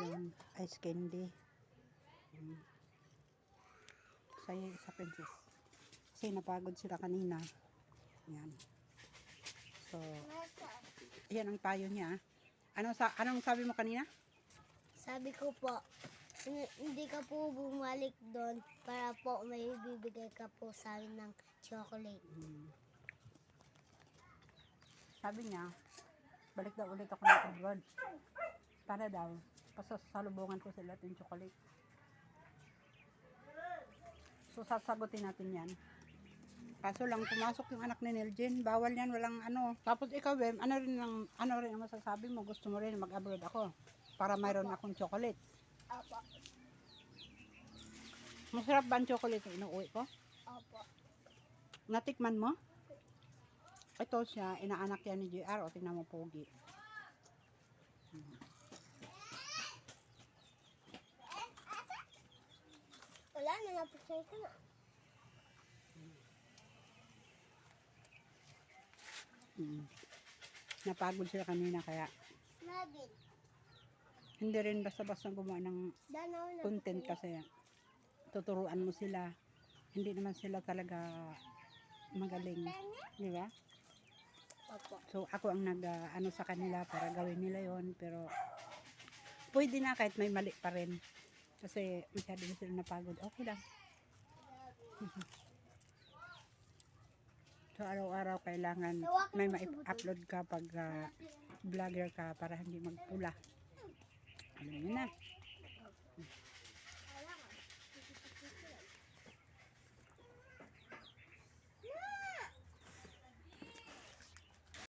yung ice candy. Saya sa princess. Kasi napagod sila kanina. Yan. So, yan ang payo niya. Anong sabi mo kanina? Sabi ko po, hindi ka po bumalik doon para po may bibigay ka po sa amin ng chocolate. Sabi niya, balik daw ulit ako ng abroad. Para daw, pasasalubungan ko sila ng chocolate. So, sasagutin natin yan. Kaso lang, pumasok yung anak ni Neljen. Bawal yan, walang ano. Tapos ikaw, Bem, ano rin ang masasabi mo? Gusto mo rin mag-abroad ako para mayroon akong chocolate. Opo. Masarap ba ang chocolate na inuuwi ko? Opo. Natikman mo? Ito siya, inaanak yan ni JR. O, tingnan mo, pogi. Wala na, napasay ko na. Napagod sila kanina kaya Nabin. hindi rin basta-basta gumawa ng Danaw na. content kasi tuturuan mo sila. Hindi naman sila talaga magaling. Di ba? Opo. So ako ang ano sa kanila para gawin nila yon, pero pwede na kahit may mali pa rin. Kasi masyado na sila napagod. Okay lang. So araw-araw kailangan may ma-upload ka pag vlogger ka para hindi magpula. Alam mo na.